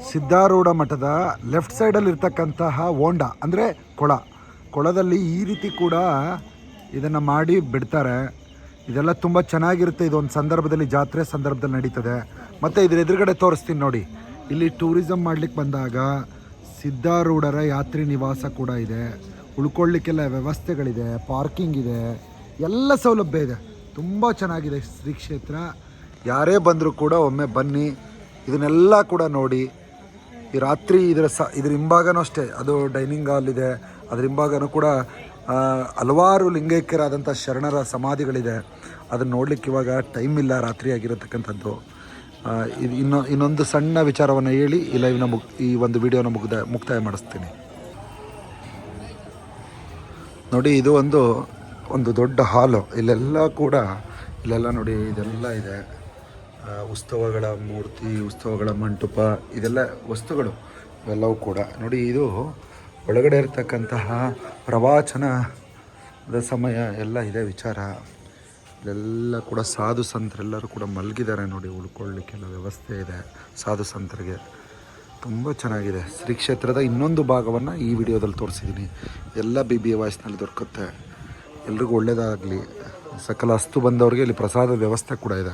ಸಿದ್ಧಾರೂಢ ಮಠದ ಲೆಫ್ಟ್ ಸೈಡಲ್ಲಿ ಇರ್ತಕ್ಕಂತಹ ಹೋಂಡ ಅಂದರೆ ಕೊಳದಲ್ಲಿ ಈ ರೀತಿ ಕೂಡ ಇದನ್ನು ಮಾಡಿ ಬಿಡ್ತಾರೆ. ಇದೆಲ್ಲ ತುಂಬ ಚೆನ್ನಾಗಿರುತ್ತೆ. ಇದೊಂದು ಸಂದರ್ಭದಲ್ಲಿ ಜಾತ್ರೆ ಸಂದರ್ಭದಲ್ಲಿ ನಡೀತದೆ. ಮತ್ತು ಇದ್ರ ಎದುರುಗಡೆ ತೋರಿಸ್ತೀನಿ ನೋಡಿ, ಇಲ್ಲಿ ಟೂರಿಸಮ್ ಮಾಡ್ಲಿಕ್ಕೆ ಬಂದಾಗ ಸಿದ್ಧಾರೂಢರ ಯಾತ್ರಿ ನಿವಾಸ ಕೂಡ ಇದೆ, ಉಳ್ಕೊಳ್ಳಿಕ್ಕೆಲ್ಲ ವ್ಯವಸ್ಥೆಗಳಿದೆ, ಪಾರ್ಕಿಂಗ್ ಇದೆ, ಎಲ್ಲ ಸೌಲಭ್ಯ ಇದೆ. ತುಂಬ ಚೆನ್ನಾಗಿದೆ ಶ್ರೀ ಕ್ಷೇತ್ರ. ಯಾರೇ ಬಂದರೂ ಕೂಡ ಒಮ್ಮೆ ಬನ್ನಿ, ಇದನ್ನೆಲ್ಲ ಕೂಡ ನೋಡಿ. ಈ ರಾತ್ರಿ ಇದ್ರ ಹಿಂಭಾಗನೂ ಅಷ್ಟೇ, ಅದು ಡೈನಿಂಗ್ ಹಾಲ್ ಇದೆ. ಅದ್ರ ಹಿಂಭಾಗನೂ ಕೂಡ ಹಲವಾರು ಲಿಂಗೈಕ್ಯರಾದಂಥ ಶರಣರ ಸಮಾಧಿಗಳಿದೆ. ಅದನ್ನು ನೋಡ್ಲಿಕ್ಕೆ ಇವಾಗ ಟೈಮ್ ಇಲ್ಲ, ರಾತ್ರಿ ಆಗಿರತಕ್ಕಂಥದ್ದು. ಇದು ಇನ್ನೊಂದು ಸಣ್ಣ ವಿಚಾರವನ್ನು ಹೇಳಿ ಈ ಲೈವ್ನ ಈ ಒಂದು ವಿಡಿಯೋನ ಮುಕ್ತಾಯ ಮಾಡಿಸ್ತೀನಿ ನೋಡಿ. ಇದು ಒಂದು ದೊಡ್ಡ ಹಾಲು. ಇಲ್ಲೆಲ್ಲ ನೋಡಿ, ಇದೆಲ್ಲ ಇದೆ. ಉತ್ಸವಗಳ ಮೂರ್ತಿ, ಉತ್ಸವಗಳ ಮಂಟಪ, ಇದೆಲ್ಲ ವಸ್ತುಗಳು ಇವೆಲ್ಲವೂ ಕೂಡ ನೋಡಿ. ಇದು ಒಳಗಡೆ ಇರತಕ್ಕಂತಹ ಪ್ರವಚನದ ಸಮಯ ಎಲ್ಲ ಇದೆ ವಿಚಾರ. ಇಲ್ಲೆಲ್ಲ ಕೂಡ ಸಾಧು ಸಂತರೆಲ್ಲರೂ ಕೂಡ ಮಲಗಿದ್ದಾರೆ ನೋಡಿ. ಉಳ್ಕೊಳ್ಳಿಕ್ಕೆಲ್ಲ ವ್ಯವಸ್ಥೆ ಇದೆ ಸಾಧು ಸಂತರಿಗೆ. ತುಂಬ ಚೆನ್ನಾಗಿದೆ. ಶ್ರೀ ಕ್ಷೇತ್ರದ ಇನ್ನೊಂದು ಭಾಗವನ್ನು ಈ ವಿಡಿಯೋದಲ್ಲಿ ತೋರಿಸಿದ್ದೀನಿ. ಎಲ್ಲ BBA ವಾಯ್ಸ್ನಲ್ಲಿ ದೊರಕುತ್ತೆ. ಎಲ್ರಿಗೂ ಒಳ್ಳೆಯದಾಗಲಿ. ಸಕಲ ಅಸ್ತು ಬಂದವ್ರಿಗೆ ಇಲ್ಲಿ ಪ್ರಸಾದ ವ್ಯವಸ್ಥೆ ಕೂಡ ಇದೆ.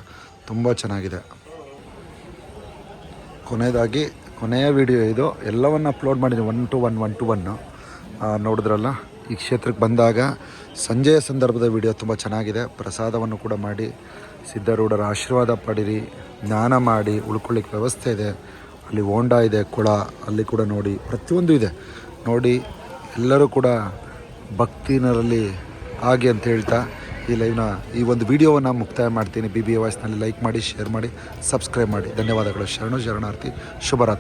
ತುಂಬ ಚೆನ್ನಾಗಿದೆ. ಕೊನೆಯ ವಿಡಿಯೋ ಇದು. ಎಲ್ಲವನ್ನು ಅಪ್ಲೋಡ್ ಮಾಡಿದ್ದೀನಿ 1 to 1 ನೋಡಿದ್ರಲ್ಲ. ಈ ಕ್ಷೇತ್ರಕ್ಕೆ ಬಂದಾಗ ಸಂಜೆಯ ಸಂದರ್ಭದ ವಿಡಿಯೋ ತುಂಬ ಚೆನ್ನಾಗಿದೆ. ಪ್ರಸಾದವನ್ನು ಕೂಡ ಮಾಡಿ ಸಿದ್ಧಾರೂಢರ ಆಶೀರ್ವಾದ ಪಡೀರಿ, ಜ್ಞಾನ ಮಾಡಿ, ಉಳ್ಕೊಳ್ಳಿಕ್ಕೆ ವ್ಯವಸ್ಥೆ ಇದೆ. ಅಲ್ಲಿ ಹೋಂಡ ಇದೆ, ಅಲ್ಲಿ ಕೂಡ ನೋಡಿ, ಪ್ರತಿಯೊಂದು ಇದೆ ನೋಡಿ. ಎಲ್ಲರೂ ಕೂಡ ಭಕ್ತಿನರಲ್ಲಿ ಹಾಗೆ ಅಂತ ಹೇಳ್ತಾ ಈ ಒಂದು ವಿಡಿಯೋವನ್ನು ಮುಕ್ತಾಯ ಮಾಡ್ತೀನಿ. BBA ವಾಯ್ಸ್ನಲ್ಲಿ ಲೈಕ್ ಮಾಡಿ, ಶೇರ್ ಮಾಡಿ, ಸಬ್ಸ್ಕ್ರೈಬ್ ಮಾಡಿ. ಧನ್ಯವಾದಗಳು. ಶರಣಾರ್ಥಿ. ಶುಭರಾತ್ರಿ.